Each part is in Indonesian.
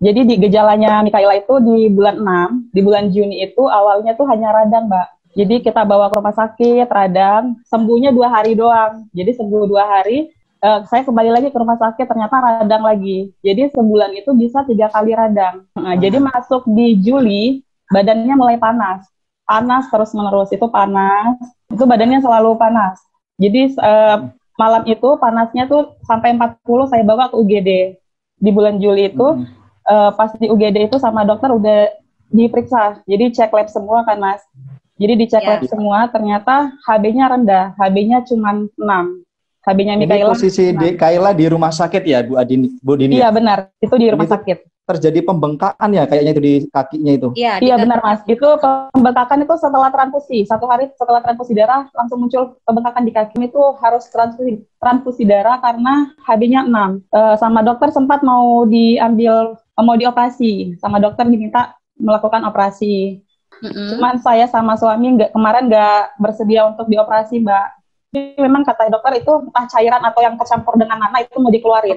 Jadi di gejalanya Mikaela itu di bulan 6, di bulan Juni itu awalnya tuh hanya radang, Mbak. Jadi kita bawa ke rumah sakit, radang, sembuhnya 2 hari doang. Jadi sembuh 2 hari, saya kembali lagi ke rumah sakit, ternyata radang lagi. Jadi sebulan itu bisa 3 kali radang. Nah, jadi masuk di Juli, badannya mulai panas. Panas terus-menerus, itu panas. Itu badannya selalu panas. Jadi malam itu panasnya tuh sampai 40, saya bawa ke UGD. Di bulan Juli itu, pas di UGD itu sama dokter udah diperiksa. Jadi cek lab semua kan, Mas. Jadi dicek lab semua, ternyata HB-nya rendah. HB-nya cuma 6. HB-nya Mikaela. Ini posisi Kaila di rumah sakit ya, Bu Dini? Iya, benar. Itu di rumah sakit. Terjadi pembengkakan ya, kayaknya itu di kakinya itu. Iya, benar, Mas. Itu pembengkakan itu setelah transfusi. 1 hari setelah transfusi darah, langsung muncul pembengkakan di kaki. Itu harus transfusi darah karena HB-nya 6. Sama dokter sempat mau dioperasi. Sama dokter diminta melakukan operasi. Cuman saya sama suami kemarin nggak bersedia untuk dioperasi, Mbak. Jadi memang kata dokter itu entah cairan atau yang tercampur dengan nanah itu mau dikeluarin.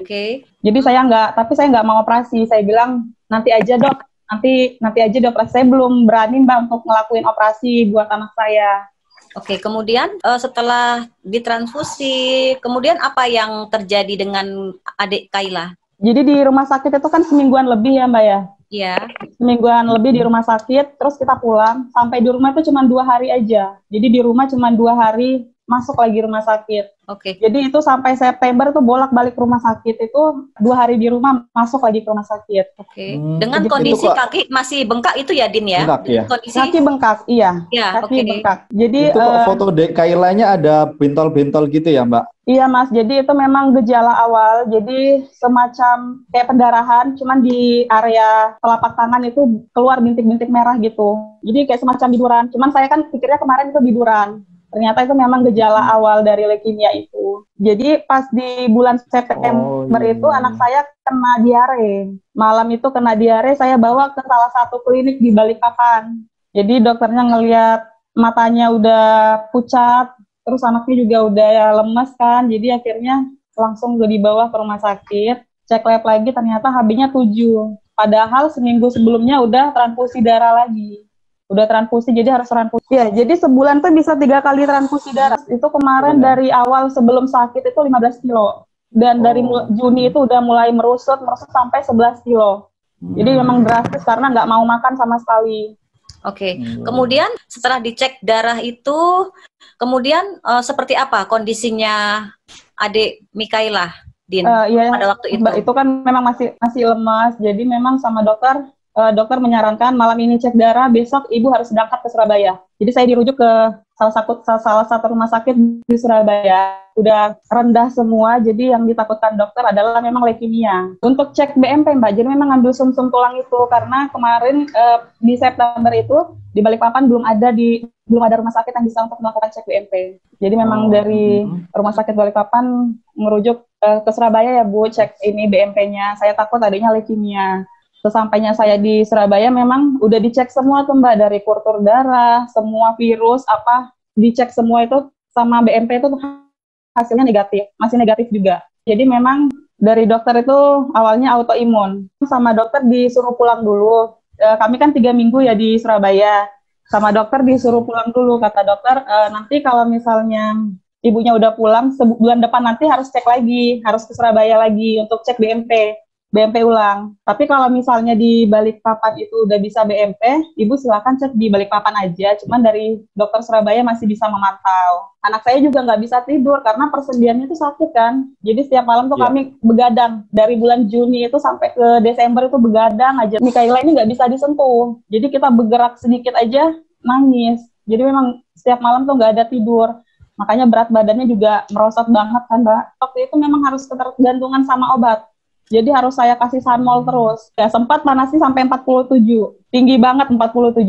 Jadi saya nggak mau operasi. Saya bilang nanti aja dok, nanti aja dioperasi. Saya belum berani, Mbak, untuk ngelakuin operasi buat anak saya. Kemudian setelah ditransfusi, kemudian apa yang terjadi dengan adik Kaila? Jadi di rumah sakit itu kan semingguan lebih ya, Mbak ya? Iya. Semingguan lebih di rumah sakit, terus kita pulang. Sampai di rumah itu cuma 2 hari aja. Jadi di rumah cuma 2 hari, masuk lagi rumah sakit. Jadi itu sampai September tuh bolak-balik rumah sakit itu 2 hari di rumah, masuk lagi ke rumah sakit. Dengan kondisi kaki masih bengkak itu ya, Din ya? Bengkak, ya? Kaki bengkak, iya. Kaki bengkak. Jadi itu foto Kailanya ada bentol-bentol gitu ya, Mbak? Iya, Mas. Jadi itu memang gejala awal. Jadi semacam kayak pendarahan, cuman di area telapak tangan itu keluar bintik-bintik merah gitu. Jadi kayak semacam biduran. Cuman saya kan pikirnya kemarin itu biduran. Ternyata itu memang gejala awal dari leukemia itu. Jadi pas di bulan September itu anak saya kena diare. Malam itu kena diare, saya bawa ke salah satu klinik di Balikpapan. Jadi dokternya ngelihat matanya udah pucat, terus anaknya juga udah lemes kan. Jadi akhirnya langsung dibawa ke rumah sakit. Cek lab lagi ternyata HB-nya 7. Padahal seminggu sebelumnya udah transfusi darah lagi. Udah transfusi, jadi harus transfusi. Ya, jadi sebulan tuh bisa 3 kali transfusi darah. Itu kemarin dari awal sebelum sakit itu 15 kilo. Dan dari Juni itu udah mulai merusut sampai 11 kilo. Jadi memang drastis karena nggak mau makan sama sekali. Kemudian setelah dicek darah itu, kemudian seperti apa kondisinya adik Mikaela, Din, pada waktu itu? Itu kan memang masih lemas, jadi memang sama dokter menyarankan malam ini cek darah, besok ibu harus berangkat ke Surabaya. Jadi saya dirujuk ke salah satu rumah sakit di Surabaya. Udah rendah semua, jadi yang ditakutkan dokter adalah memang leukemia. Untuk cek BMP, Mbak, jadi memang ngambil sum-sum tulang itu, karena kemarin di September itu di Balikpapan belum ada rumah sakit yang bisa untuk melakukan cek BMP. Jadi memang dari rumah sakit Balikpapan merujuk ke Surabaya ya, Bu, cek ini BMP-nya. Saya takut adanya leukemia. Sesampainya saya di Surabaya memang udah dicek semua tuh, Mbak, dari kultur darah, semua virus dicek semua itu, sama BMP itu hasilnya negatif, masih negatif juga. Jadi memang dari dokter itu awalnya autoimun. Sama dokter disuruh pulang dulu. Kami kan 3 minggu ya di Surabaya. Sama dokter disuruh pulang dulu, kata dokter, nanti kalau misalnya ibunya udah pulang, bulan depan nanti harus cek lagi, harus ke Surabaya lagi untuk cek BMP ulang. Tapi kalau misalnya di Balikpapan itu udah bisa BMP, ibu silakan cek di Balikpapan aja. Cuman dari dokter Surabaya masih bisa memantau. Anak saya juga nggak bisa tidur karena persendiannya itu sakit kan. Jadi setiap malam tuh kami begadang. Dari bulan Juni itu sampai ke Desember itu begadang aja. Mikaela ini nggak bisa disentuh. Jadi kita bergerak sedikit aja nangis. Jadi memang setiap malam tuh nggak ada tidur. Makanya berat badannya juga merosot banget kan, Mbak. Waktu itu memang harus ketergantungan sama obat. Jadi harus saya kasih Sanmol terus. Ya sempat panasnya sampai 47. Tinggi banget 47.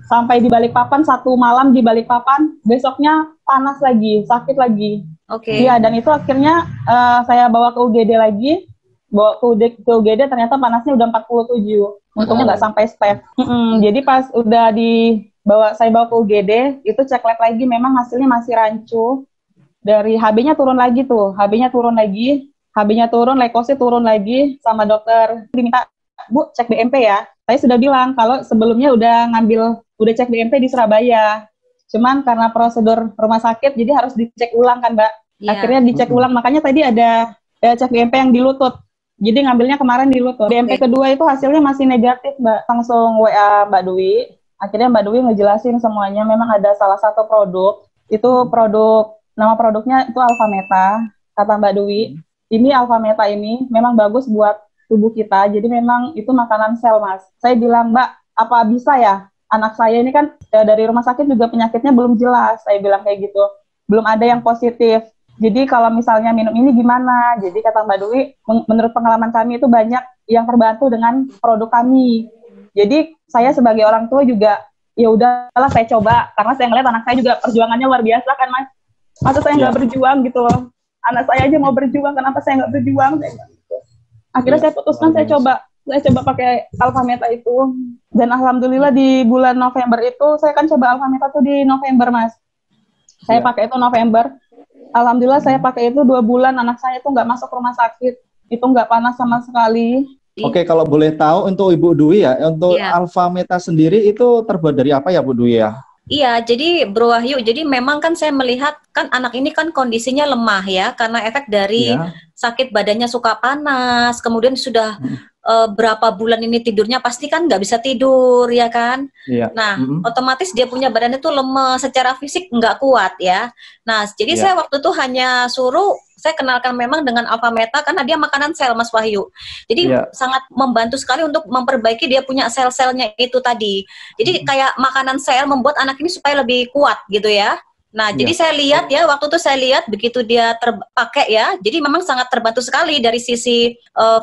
Sampai di Balikpapan, 1 malam di Balikpapan, besoknya panas lagi, sakit lagi. Iya, dan itu akhirnya saya bawa ke UGD lagi. Bawa ke UGD ternyata panasnya udah 47. Untungnya nggak sampai step. Jadi pas udah saya bawa ke UGD, itu cek lab lagi, memang hasilnya masih rancu. Dari HB-nya turun lagi tuh, HB-nya turun, leukosit turun lagi, sama dokter diminta Bu, cek BMP ya. Saya sudah bilang kalau sebelumnya udah cek BMP di Surabaya. Cuman karena prosedur rumah sakit, jadi harus dicek ulang kan, Mbak. Akhirnya dicek ulang, makanya tadi ada cek BMP yang di lutut. Jadi ngambilnya kemarin di lutut. BMP kedua itu hasilnya masih negatif, Mbak. Langsung WA Mbak Dwi. Akhirnya Mbak Dwi ngejelasin semuanya. Memang ada salah satu produk. Itu nama produknya itu Alfameta. Kata Mbak Dwi, ini Alfameta ini memang bagus buat tubuh kita. Jadi memang itu makanan sel, Mas. Saya bilang, Mbak, apa bisa ya? Anak saya ini kan dari rumah sakit juga penyakitnya belum jelas. Saya bilang kayak gitu. Belum ada yang positif. Jadi kalau misalnya minum ini gimana? Jadi kata Mbak Dwi, menurut pengalaman kami itu banyak yang terbantu dengan produk kami. Jadi saya sebagai orang tua juga, ya udahlah saya coba. Karena saya ngeliat anak saya juga perjuangannya luar biasa kan, Mas. Masa saya nggak berjuang gitu loh. Anak saya aja mau berjuang, kenapa saya nggak berjuang? Akhirnya saya putuskan saya coba pakai Alfameta itu, dan alhamdulillah di bulan November itu saya kan coba Alfameta tuh di November, Mas. Saya pakai itu November, alhamdulillah saya pakai itu 2 bulan, anak saya itu nggak masuk rumah sakit, itu nggak panas sama sekali. Oke, kalau boleh tahu untuk Ibu Dwi ya, untuk Alfameta sendiri itu terbuat dari apa ya Bu Dwi ya? Iya, jadi Bro Wahyu, jadi memang kan saya melihat kan anak ini kan kondisinya lemah ya, karena efek dari sakit badannya suka panas, kemudian sudah berapa bulan ini tidurnya pasti kan nggak bisa tidur ya kan. Nah, otomatis dia punya badan itu lemes, secara fisik nggak kuat ya. Nah, jadi saya waktu itu hanya suruh saya kenalkan memang dengan Alfameta karena dia makanan sel, Mas Wahyu. Jadi sangat membantu sekali untuk memperbaiki dia punya sel-selnya itu tadi. Jadi kayak makanan sel membuat anak ini supaya lebih kuat gitu ya. Nah, jadi saya lihat ya, waktu itu saya lihat begitu dia terpakai ya, jadi memang sangat terbantu sekali dari sisi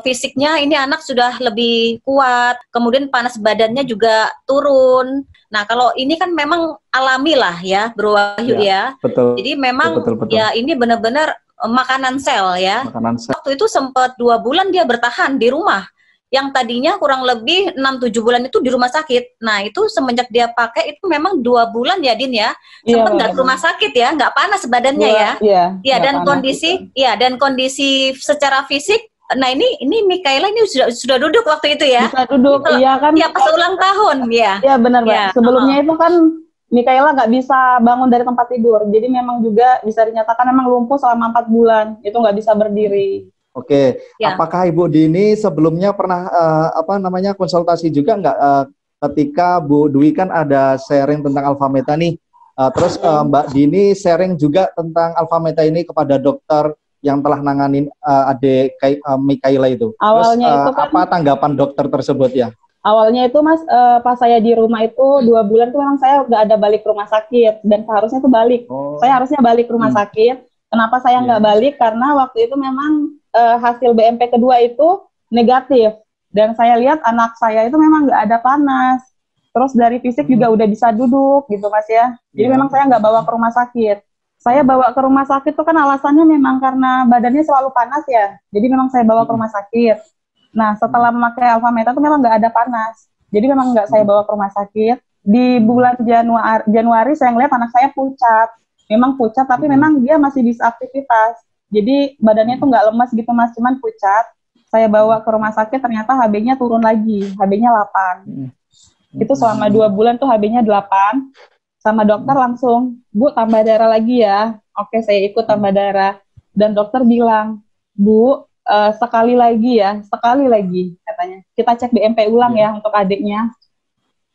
fisiknya, ini anak sudah lebih kuat, kemudian panas badannya juga turun. Nah, kalau ini kan memang alami lah ya, Bro Wahyu ya. Betul. Jadi memang betul. Ya ini benar-benar makanan sel ya. Makanan sel. Waktu itu sempat 2 bulan dia bertahan di rumah. Yang tadinya kurang lebih 6-7 bulan itu di rumah sakit. Nah, itu semenjak dia pakai itu memang 2 bulan ya, Din ya. Sempat nggak ke rumah sakit ya, nggak panas badannya ya. Iya, dan kondisi dan kondisi secara fisik. Nah, ini Mikaela ini sudah duduk waktu itu ya. Bisa duduk, iya kan. Iya, pas ulang tahun ya. Iya, benar, Mbak. Sebelumnya itu kan Mikaela nggak bisa bangun dari tempat tidur. Jadi memang juga bisa dinyatakan memang lumpuh selama 4 bulan. Itu nggak bisa berdiri. Oke, apakah Ibu Dini sebelumnya pernah konsultasi juga nggak ketika Bu Dwi kan ada sharing tentang Alfameta nih, terus Mbak Dini sharing juga tentang Alfameta ini kepada dokter yang telah nanganin adik Mikaela itu. Awalnya itu kan, apa tanggapan dokter tersebut ya? Awalnya itu Mas, pas saya di rumah itu 2 bulan tuh memang saya nggak ada balik rumah sakit dan seharusnya tuh balik. Saya harusnya balik rumah sakit. Kenapa saya nggak balik? Karena waktu itu memang hasil BMP kedua itu negatif, dan saya lihat anak saya itu memang nggak ada panas, terus dari fisik juga udah bisa duduk gitu Mas ya. Jadi memang saya nggak bawa ke rumah sakit. Saya bawa ke rumah sakit itu kan alasannya memang karena badannya selalu panas ya, jadi memang saya bawa ke rumah sakit. Nah, setelah memakai Alfameta itu memang nggak ada panas, jadi memang nggak saya bawa ke rumah sakit. Di bulan Januari saya ngeliat anak saya pucat, memang pucat tapi memang dia masih bisa aktivitas. Jadi badannya tuh nggak lemas gitu Mas, cuman pucat. Saya bawa ke rumah sakit, ternyata HB-nya turun lagi, HB-nya 8. Itu selama 2 bulan tuh HB-nya 8. Sama dokter langsung, Bu tambah darah lagi ya. Oke, saya ikut tambah darah. Dan dokter bilang, Bu, sekali lagi katanya. Kita cek BMP ulang ya untuk adiknya.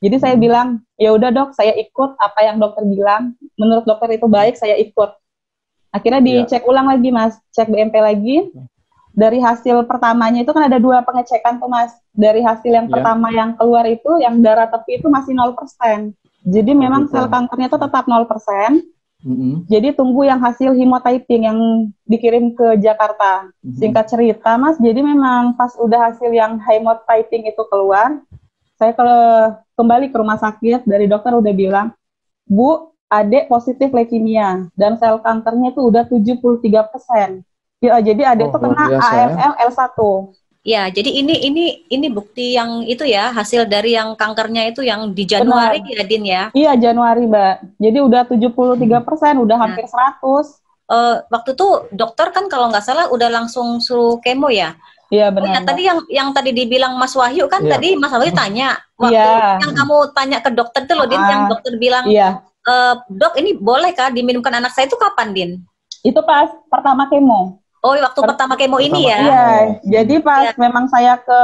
Jadi saya bilang, ya udah Dok, saya ikut apa yang dokter bilang. Menurut dokter itu baik, saya ikut. Akhirnya dicek ulang lagi Mas, cek BMP lagi. Dari hasil pertamanya itu kan ada 2 pengecekan tuh Mas. Dari hasil yang pertama yang keluar itu, yang darah tepi itu masih 0%. Jadi memang sel kankernya itu tetap 0%. Jadi tunggu yang hasil hemotyping yang dikirim ke Jakarta. Singkat cerita Mas, jadi memang pas udah hasil yang hemotyping itu keluar, saya kembali ke rumah sakit, dari dokter udah bilang, Bu, adik positif leukemia dan sel kankernya itu udah 73%. Ya, jadi adik itu kena AML L1. Ya, jadi ini bukti yang itu ya, hasil dari yang kankernya itu yang di Januari ya, Din ya. Iya, Januari, Mbak. Jadi udah 73%, udah hampir 100. Waktu itu dokter kan kalau nggak salah udah langsung suruh kemo ya. Iya Oh ya, benar, Mbak. tadi yang tadi dibilang Mas Wahyu kan, Iya. tadi Mas Wahyu tanya waktu Iya. yang kamu tanya ke dokter itu loh, Din, yang dokter bilang, Iya. Dok ini boleh kah diminumkan anak saya, itu kapan, Din? Itu pas pertama kemo. Oh, waktu pertama kemo ini ya? Iya, jadi pas memang saya ke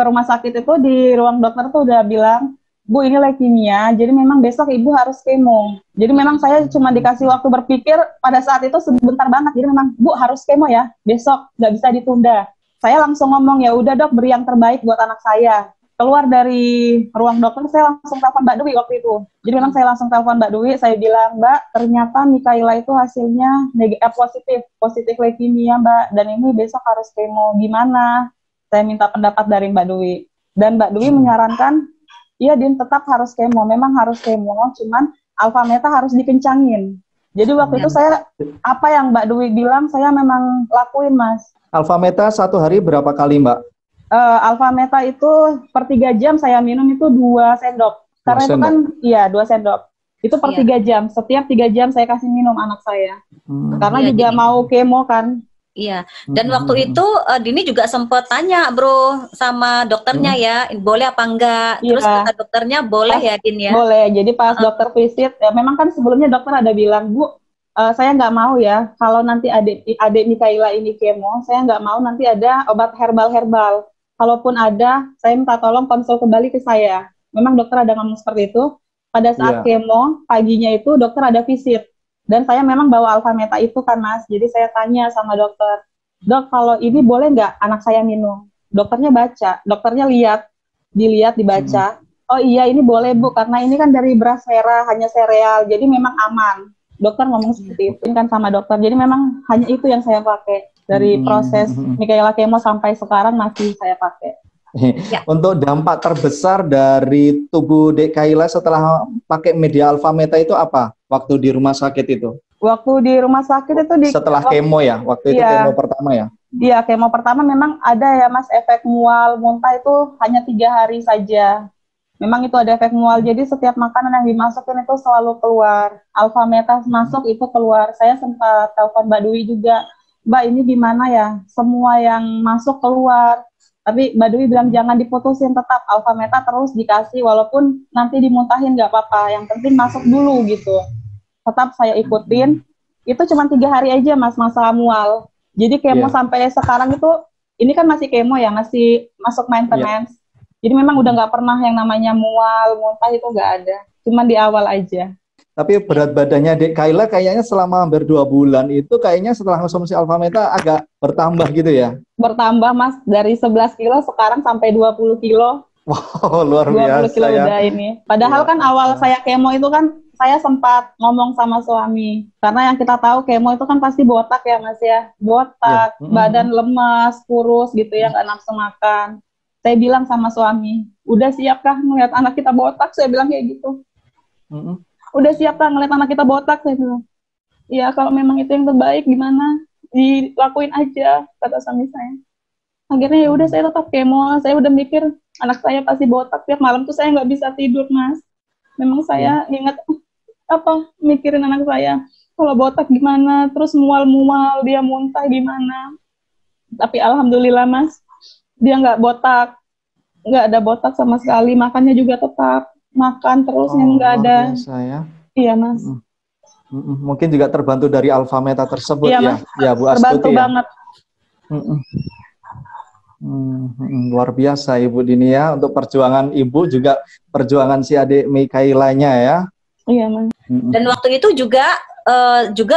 rumah sakit itu di ruang dokter tuh udah bilang, Bu ini leukemia, jadi memang besok ibu harus kemo. Jadi memang saya cuma dikasih waktu berpikir pada saat itu sebentar banget, jadi memang Bu harus kemo ya, besok nggak bisa ditunda. Saya langsung ngomong, ya udah dok, beri yang terbaik buat anak saya. Keluar dari ruang dokter, saya langsung telepon Mbak Dwi waktu itu. Jadi memang saya langsung telepon Mbak Dwi, saya bilang, Mbak, ternyata Mikaela itu hasilnya positif leukemia, Mbak, dan ini besok harus kemo, gimana? Saya minta pendapat dari Mbak Dwi. Dan Mbak Dwi menyarankan, iya Din, tetap harus kemo, memang harus kemo, cuman alfa meta harus dikencangin. Jadi waktu itu saya, apa yang Mbak Dwi bilang, saya memang lakuin, Mas. Alfa meta satu hari berapa kali, Mbak? Alfa meta itu per 3 jam saya minum itu 2 sendok. Karena itu kan, iya 2 sendok. Itu per 3 jam. Setiap 3 jam saya kasih minum anak saya. Karena juga mau kemo kan. Iya. Dan waktu itu Dini juga sempat tanya, Bro, sama dokternya ya, boleh apa enggak? Terus kata dokternya boleh ya, Din ya? Boleh. Jadi pas dokter visit, ya memang kan sebelumnya dokter ada bilang, Bu, saya nggak mau ya, kalau nanti adik Mikaela ini kemo, saya nggak mau nanti ada obat herbal. Kalaupun ada, saya minta tolong konsul kembali ke saya. Memang dokter ada ngomong seperti itu. Pada saat kemo, paginya itu dokter ada visit. Dan saya memang bawa alfa meta itu kan, Mas. Jadi saya tanya sama dokter, Dok, kalau ini boleh nggak anak saya minum? Dokternya baca, dokternya dilihat, dibaca. Oh iya, ini boleh Bu, karena ini kan dari beras merah, hanya sereal, jadi memang aman. Dokter ngomong seperti itu kan sama dokter. Jadi memang hanya itu yang saya pakai. Dari proses Mikaela kemo sampai sekarang masih saya pakai. Untuk dampak terbesar dari tubuh Dek Kaila setelah pakai media alfa meta itu apa? Waktu di rumah sakit itu? Waktu di rumah sakit itu setelah kemo ya? Waktu itu kemo pertama ya? Iya, kemo pertama memang ada ya Mas, efek mual, muntah itu hanya 3 hari saja. Memang itu ada efek mual, jadi setiap makanan yang dimasukin itu selalu keluar. Alfa meta masuk itu keluar. Saya sempat telepon Mbak Dwi juga, Mbak ini gimana ya, semua yang masuk keluar. Tapi Mbak Dwi bilang jangan diputusin, tetap alfa meta terus dikasih, walaupun nanti dimuntahin nggak apa-apa, yang penting masuk dulu gitu. Tetap saya ikutin, itu cuma 3 hari aja Mas masa mual. Jadi kemo sampai sekarang itu, ini kan masih kemo ya, masih masuk maintenance. Jadi memang udah nggak pernah yang namanya mual, muntah itu nggak ada. Cuma di awal aja. Tapi berat badannya Dek Kaila kayaknya selama hampir 2 bulan itu kayaknya setelah konsumsi alfa meta agak bertambah gitu ya? Bertambah Mas, dari 11 kilo sekarang sampai 20 kilo. Wow, luar biasa 20 kilo ya. Udah ini. Padahal kan awal saya kemo itu kan, saya sempat ngomong sama suami. Karena yang kita tahu kemo itu kan pasti botak ya Mas ya. Botak, badan lemas, kurus gitu ya, nggak nafsu makan. Saya bilang sama suami, udah siapkah melihat anak kita botak? Saya bilang kayak gitu. Udah siapkah ngeliat anak kita botak? Saya bilang, iya kalau memang itu yang terbaik gimana? Dilakuin aja, kata suami saya. Akhirnya ya udah saya tetap kemo. Saya udah mikir anak saya pasti botak. Tiap malam tuh saya nggak bisa tidur Mas. Memang saya ingat mikirin anak saya. Kalau botak gimana? Terus mual-mual, dia muntah gimana? Tapi alhamdulillah Mas, dia nggak botak, nggak ada botak sama sekali. Makannya juga tetap makan terus, yang nggak ada. Ya. Iya Mas. Mungkin juga terbantu dari alfa meta tersebut ya. Ya Bu Terbantu Astuti banget. Luar biasa Ibu Dini ya, untuk perjuangan Ibu juga perjuangan si adik Mikaelanya ya. Iya Mas. Dan waktu itu juga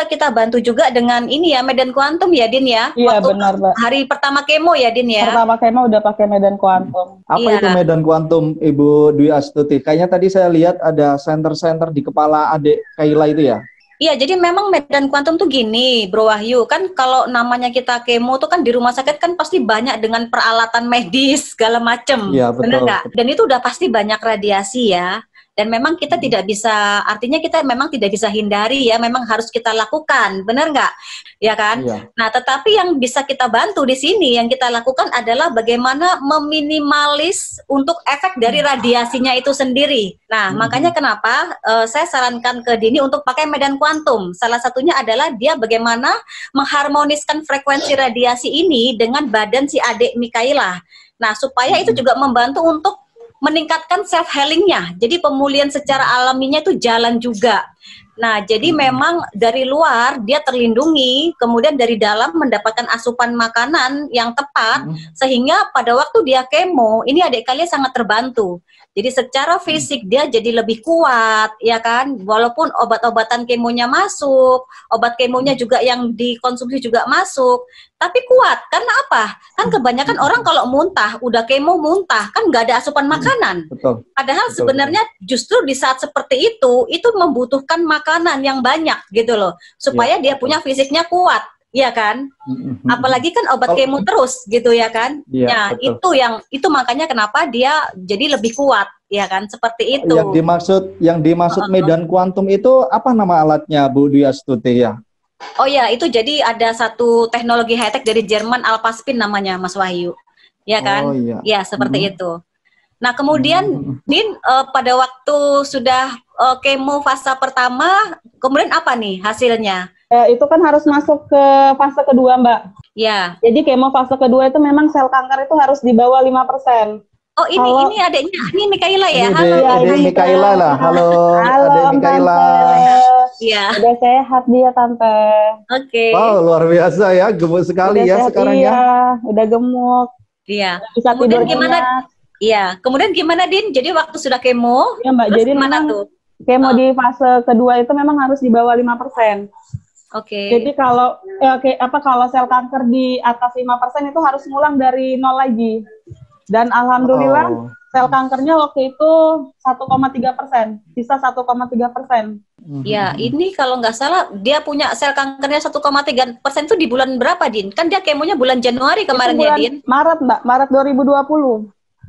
kita bantu juga dengan ini ya, Medan Quantum ya Din ya. Iya benar Mbak. Hari pertama kemo ya Din ya. Pertama kemo udah pakai Medan Quantum. Apa itu Medan Quantum Ibu Dwi Astuti? Kayaknya tadi saya lihat ada center-center di kepala adik Kaila itu ya. Iya, jadi memang Medan Quantum tuh gini, Bro Wahyu, kan kalau namanya kita kemo tuh kan di rumah sakit kan pasti banyak dengan peralatan medis segala macem. Iya betul. Benar nggak? Dan itu udah pasti banyak radiasi ya. Dan memang kita tidak bisa, artinya kita memang tidak bisa hindari ya, memang harus kita lakukan, benar nggak? Ya kan? Iya. Nah, tetapi yang bisa kita bantu di sini, yang kita lakukan adalah bagaimana meminimalis untuk efek dari radiasinya itu sendiri. Nah, makanya kenapa saya sarankan ke Dini untuk pakai medan kuantum. Salah satunya adalah dia bagaimana mengharmoniskan frekuensi radiasi ini dengan badan si adik Mikaela. Nah, supaya itu juga membantu untuk meningkatkan self healingnya. Jadi pemulihan secara alaminya itu jalan juga. Nah, jadi memang dari luar dia terlindungi, kemudian dari dalam mendapatkan asupan makanan yang tepat, sehingga pada waktu dia kemo, ini adik kalian sangat terbantu. Jadi secara fisik dia jadi lebih kuat, ya kan? Walaupun obat-obatan kemonya masuk, obat kemonya juga yang dikonsumsi juga masuk, tapi kuat. Karena apa? Kan kebanyakan orang kalau muntah, udah kemo muntah, kan nggak ada asupan makanan. Betul. Padahal Betul, sebenarnya justru di saat seperti itu membutuhkan makanan yang banyak gitu loh, supaya dia punya fisiknya kuat, ya kan? Apalagi kan obat kemo terus gitu ya kan? Iya, Nah, betul. itu makanya kenapa dia jadi lebih kuat, ya kan? Seperti itu. Yang dimaksud medan kuantum itu apa nama alatnya, Bu Dwi Astuti ya? Oh ya, itu jadi ada satu teknologi high-tech dari Jerman, Alphaspin namanya, Mas Wahyu. Ya kan? Oh iya. Ya, seperti itu. Nah, kemudian Din, pada waktu sudah kemo fase pertama, kemudian apa nih hasilnya? Itu kan harus masuk ke fase kedua, Mbak. Ya. Jadi kemo fase kedua itu memang sel kanker itu harus di bawah 5%. Oh, ini adiknya, ini Mikaela ya? Ini Halo. Adik Mikaela lah. Halo, Adik Mikaela. Iya. Udah sehat dia, Tante. Oke. Wow, luar biasa ya, gemuk sekali Udah ya sehat, sekarang iya. ya. Udah gemuk. Iya. Bisa Kemudian tidur gimana? nyenyak. Iya. Kemudian gimana, Din? Jadi waktu sudah kemo, Iya, Mbak. terus Jadi gimana memang tuh? kemo di fase kedua itu memang harus di bawah 5%. Oke. Jadi kalau kalau sel kanker di atas 5% itu harus ngulang dari nol lagi. Dan alhamdulillah sel kankernya waktu itu 1,3%, sisa 1,3%. Ya, ini kalau nggak salah dia punya sel kankernya 1,3% itu di bulan berapa, Din? Kan dia kemonya bulan Januari kemarin Itu ya, bulan Din? Maret, Mbak. Maret 2020.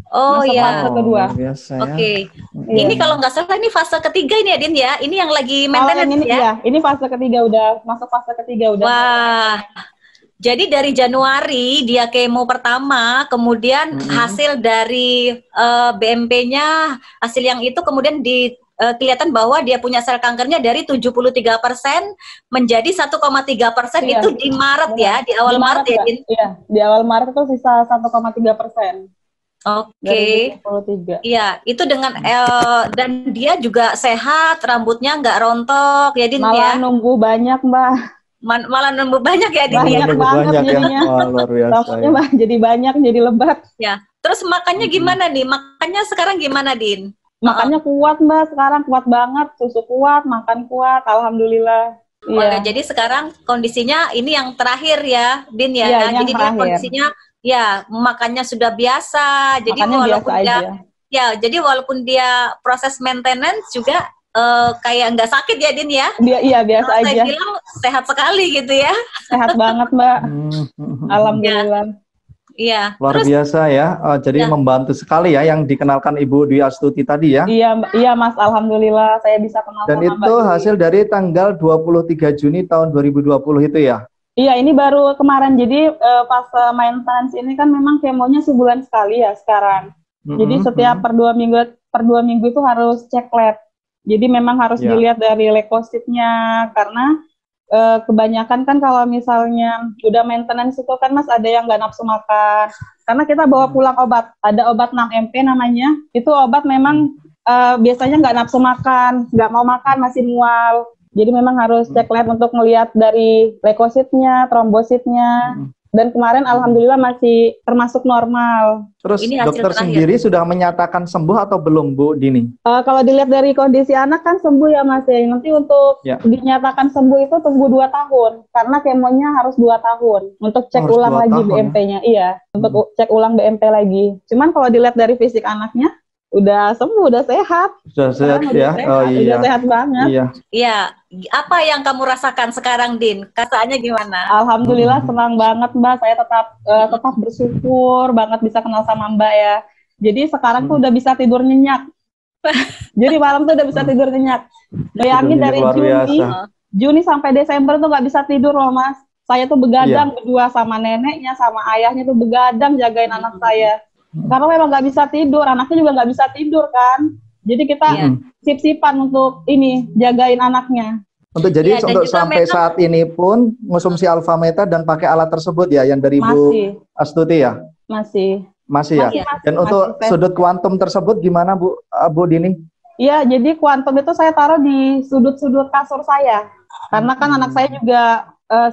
Oh Masa iya. fase kedua. Luar biasa ya. Oke. Iya. Ini kalau nggak salah ini fase ketiga ini ya, Din ya? Ini yang lagi Kalau yang maintenance ini ya? iya, ini fase ketiga udah masuk fase ketiga udah. Wah. Jadi dari Januari dia kemo pertama, kemudian hasil dari BMP-nya, hasil yang itu kemudian kelihatan bahwa dia punya sel kankernya dari 73% menjadi 1,3%. Iya. Itu di Maret ya, di awal Maret ya, Mbak. Din? Iya, di awal Maret itu sisa 1,3%. Oke. 2023. Iya, itu dengan dan dia juga sehat, rambutnya nggak rontok ya, Din Malah ya? nunggu banyak, Mbak. Malah nambah banyak ya, Din ya? Banyak banget ya. jadinya. Wah, luar biasa. Rambutnya Ya. Mbak, jadi banyak, jadi lebat. Ya. Terus makannya gimana nih? Makannya sekarang gimana, Din? Makannya kuat, Mbak. Sekarang kuat banget. Susu kuat, makan kuat. Alhamdulillah. Oh, Iya. jadi sekarang kondisinya ini yang terakhir ya, Din ya. Iya, ini yang Jadi dia terakhir. kondisinya ya makannya sudah biasa. Jadi Makannya walaupun biasa dia aja. ya, jadi walaupun dia proses maintenance juga kayak nggak sakit ya, Din ya. Iya, biasa Kalau aja. saya bilang sehat sekali gitu ya. Sehat banget, Mbak. Alhamdulillah. Iya. Luar biasa ya. Jadi membantu sekali ya yang dikenalkan Ibu Dwi Astuti tadi ya. Iya, Mbak. Iya, Mas. Alhamdulillah saya bisa kenal Dan sama itu Mbak. hasil dari tanggal 23 Juni tahun 2020 itu ya. Iya, ini baru kemarin. Jadi pas maintenance ini kan memang kemonya sebulan sekali ya sekarang. Jadi setiap per dua minggu itu harus cek lab. Jadi memang harus dilihat dari leukositnya karena kebanyakan kan kalau misalnya udah maintenance itu kan Mas ada yang nggak nafsu makan. Karena kita bawa pulang obat, ada obat 6MP namanya. Itu obat memang biasanya nggak nafsu makan, nggak mau makan, masih mual. Jadi memang harus cek lab untuk melihat dari leukositnya, trombositnya. Dan kemarin alhamdulillah masih termasuk normal. Terus Ini hasil dokter terakhir. sendiri sudah menyatakan sembuh atau belum, Bu Dini? Kalau dilihat dari kondisi anak kan sembuh ya Mas ya. Nanti untuk dinyatakan sembuh itu tunggu 2 tahun. Karena kemonya harus 2 tahun. Untuk cek ulang lagi BMP-nya. Iya, untuk cek ulang BMP lagi. Cuman kalau dilihat dari fisik anaknya, udah sembuh, udah sehat. Sudah sehat ya? Sehat, Oh iya. udah sehat banget. Iya. Iya. Apa yang kamu rasakan sekarang, Din? Rasanya gimana? Alhamdulillah senang banget Mbak. Saya tetap bersyukur banget bisa kenal sama Mbak ya. Jadi sekarang tuh udah bisa tidur nyenyak. Jadi malam tuh udah bisa tidur nyenyak. Bayangin dari Juni sampai Desember tuh nggak bisa tidur loh Mas. Saya tuh begadang berdua sama neneknya, sama ayahnya tuh begadang jagain anak saya. Karena memang nggak bisa tidur, anaknya juga nggak bisa tidur kan. Jadi kita sip-sipan untuk ini jagain anaknya. Untuk untuk sampai saat ini pun konsumsi Alfameta dan pakai alat tersebut ya yang dari Bu Astuti ya? Masih ya. Dan untuk sudut kuantum tersebut gimana Bu Dini? Iya, jadi kuantum itu saya taruh di sudut-sudut kasur saya. Karena kan anak saya juga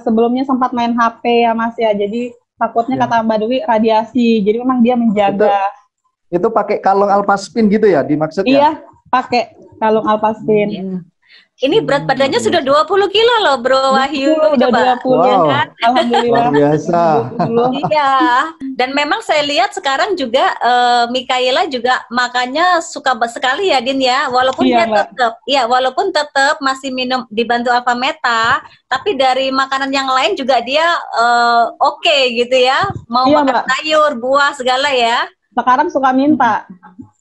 sebelumnya sempat main HP ya Mas ya. Jadi takutnya kata Mbak Dwi radiasi. Jadi memang dia menjaga. Itu pakai kalung Alphaspin gitu ya dimaksudnya? Iya, pakai kalung Alphaspin. Ini berat badannya sudah 20 kilo loh Bro Wahyu. Udah 20 ya kan? Alhamdulillah. Luar biasa. Iya. Dan memang saya lihat sekarang juga Mikaela juga makannya suka sekali ya Din ya. Walaupun dia walaupun tetap masih minum dibantu Alfameta, tapi dari makanan yang lain juga dia oke gitu ya. Mau makan sayur, buah segala ya. Sekarang suka minta.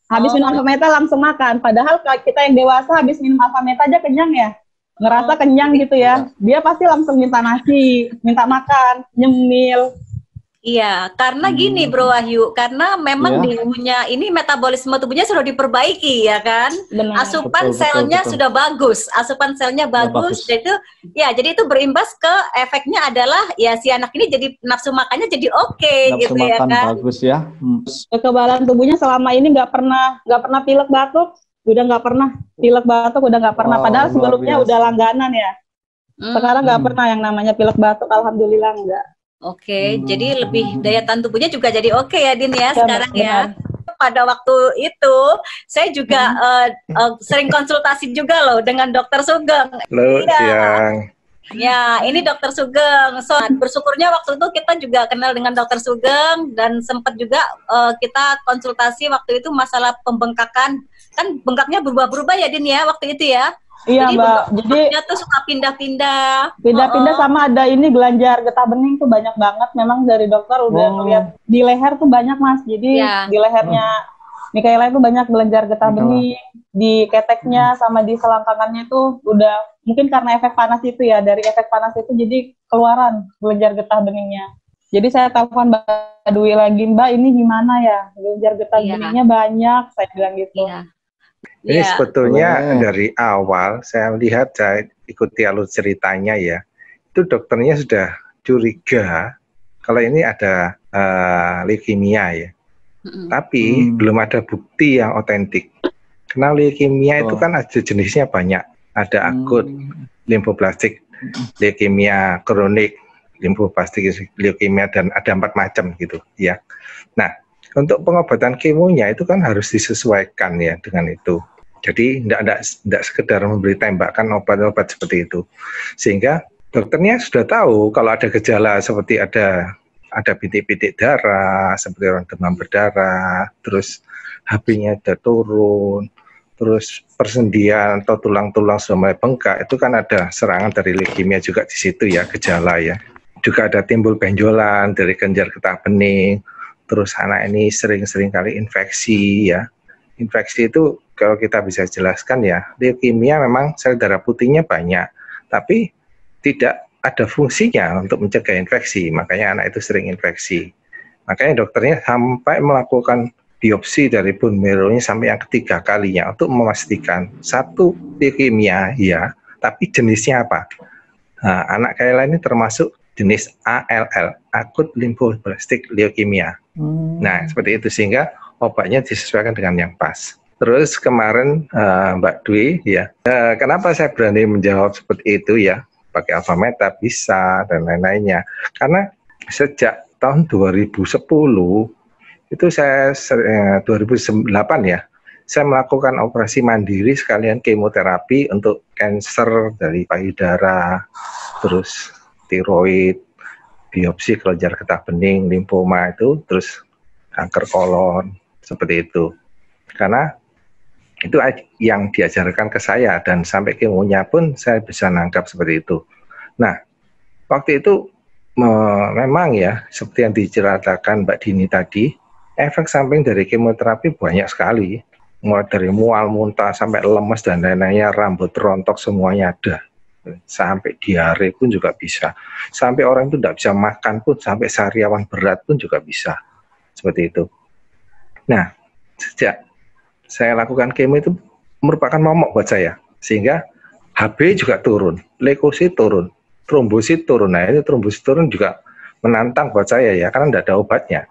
Habis minum Alfameta langsung makan. Padahal kita yang dewasa habis minum Alfameta aja kenyang ya. Ngerasa kenyang gitu ya. Dia pasti langsung minta nasi, minta makan, nyemil. Iya, karena gini Bro Wahyu, karena memang tubuhnya ini metabolisme tubuhnya sudah diperbaiki ya kan. Benar. Asupan selnya sudah bagus, asupan selnya bagus. Jadi itu berimbas ke efeknya adalah ya si anak ini jadi nafsu makannya jadi oke gitu ya kan. Bagus ya. Kekebalan tubuhnya selama ini nggak pernah pilek batuk, udah nggak pernah. Padahal sebelumnya udah langganan ya. Sekarang nggak pernah yang namanya pilek batuk, alhamdulillah enggak. Oke, jadi lebih daya tahan tubuhnya juga jadi oke ya Din ya sekarang ya. Pada waktu itu saya juga sering konsultasi juga loh dengan Dokter Sugeng. Halo, siang. Ya, ini Dokter Sugeng. So, bersyukurnya waktu itu kita juga kenal dengan Dokter Sugeng dan sempat juga kita konsultasi waktu itu masalah pembengkakan. Kan bengkaknya berubah-berubah ya Din ya waktu itu ya. Iya Mbak, jadi tuh suka pindah-pindah. Sama ada ini kelenjar getah bening tuh banyak banget. Memang dari dokter udah ngeliat di leher tuh banyak Mas. Jadi di lehernya Mikaela itu banyak kelenjar getah bening, di keteknya sama di selangkangannya tuh udah mungkin karena efek panas itu ya. Dari efek panas itu jadi keluaran kelenjar getah beningnya. Jadi saya telepon Mbak Dwi lagi, Mbak ini gimana ya? Kelenjar getah beningnya banyak, saya bilang gitu. Ini sebetulnya dari awal saya lihat, saya ikuti alur ceritanya ya, itu dokternya sudah curiga kalau ini ada leukemia ya. Tapi belum ada bukti yang otentik. Karena leukemia itu kan ada jenisnya banyak. Ada akut limfoblastik, leukemia kronik, limfoblastik leukemia, dan ada 4 macam gitu ya. Nah, untuk pengobatan kemonya itu kan harus disesuaikan ya dengan itu. Jadi tidak sekedar memberi tembakan obat-obat seperti itu. Sehingga dokternya sudah tahu kalau ada gejala seperti ada bintik-bintik darah, seperti orang demam berdarah, terus HB-nya sudah turun, terus persendian atau tulang-tulang sudah mulai bengkak, itu kan ada serangan dari leukemia juga di situ ya, gejala ya. Juga ada timbul benjolan dari kelenjar getah bening, terus anak ini sering-sering kali infeksi ya. Infeksi itu kalau kita bisa jelaskan ya, leukemia memang sel darah putihnya banyak, tapi tidak ada fungsinya untuk mencegah infeksi, makanya anak itu sering infeksi. Makanya dokternya sampai melakukan biopsi dari bone marrow-nya sampai yang ketiga kalinya untuk memastikan satu leukemia ya, tapi jenisnya apa. Nah, anak Kaila ini termasuk jenis ALL, akut lymphoblastic leukemia. Nah, seperti itu, sehingga obatnya disesuaikan dengan yang pas. Terus kemarin Mbak Dwi ya, kenapa saya berani menjawab seperti itu ya, pakai Alfameta bisa dan lain-lainnya, karena sejak tahun 2010 itu saya 2008 ya, saya melakukan operasi mandiri sekalian kemoterapi untuk kanker dari payudara, terus tiroid, biopsi kelenjar getah bening, limfoma itu, terus kanker kolon, seperti itu. Karena itu yang diajarkan ke saya, dan sampai kemonya pun saya bisa nangkap seperti itu. Nah, waktu itu memang ya, seperti yang diceritakan Mbak Dini tadi, efek samping dari kemoterapi banyak sekali. mulai dari mual, muntah, sampai lemes dan lain-lainnya, rambut rontok semuanya ada. Sampai diare pun juga bisa. Sampai orang itu tidak bisa makan pun, sampai sariawan berat pun juga bisa. Seperti itu. Nah, sejak saya lakukan kemo itu merupakan momok buat saya. Sehingga HB juga turun, leukosit turun, trombosit turun. Nah, itu trombosit turun juga menantang buat saya ya, karena tidak ada obatnya.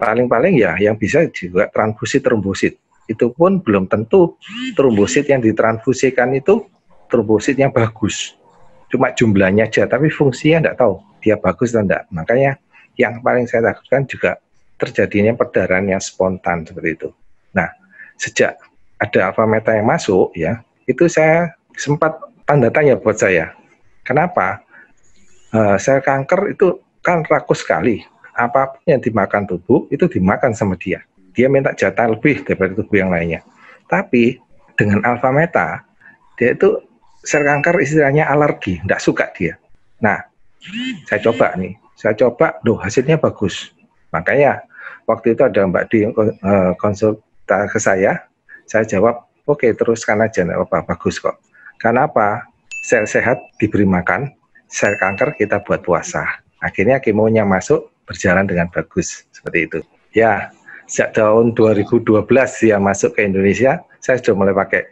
Paling-paling ya yang bisa juga transfusi trombosit. Itu pun belum tentu trombosit yang ditransfusikan itu trombosit yang bagus. Cuma jumlahnya aja, tapi fungsinya tidak tahu dia bagus atau tidak. Makanya yang paling saya takutkan juga terjadinya perdarahan yang spontan seperti itu. Nah, sejak ada alfa meta yang masuk ya, itu saya sempat tanda tanya buat saya. Kenapa? Sel kanker itu kan rakus sekali. Apapun yang dimakan tubuh itu dimakan sama dia. Dia minta jatah lebih daripada tubuh yang lainnya. Tapi dengan alfa meta, dia itu sel kanker istilahnya alergi, tidak suka dia. Nah, saya coba, loh hasilnya bagus. Makanya waktu itu ada Mbak Di konsultasi ke saya jawab, oke, teruskan aja, tidak apa-apa, bagus kok. Karena apa? Sel sehat diberi makan, sel kanker kita buat puasa. Akhirnya kemonya masuk, berjalan dengan bagus, seperti itu. Ya, sejak tahun 2012 ya masuk ke Indonesia, saya sudah mulai pakai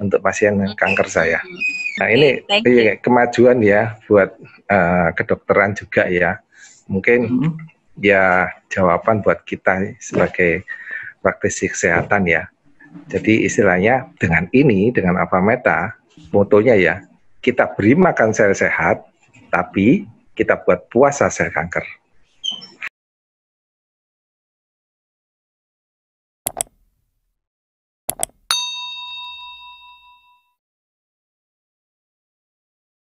untuk pasien kanker saya. Nah, ini kemajuan ya buat kedokteran juga ya. Mungkin ya jawaban buat kita sebagai praktisi kesehatan ya. Jadi istilahnya dengan alfa meta, motonya ya, kita beri makan sel sehat, tapi kita buat puasa sel kanker.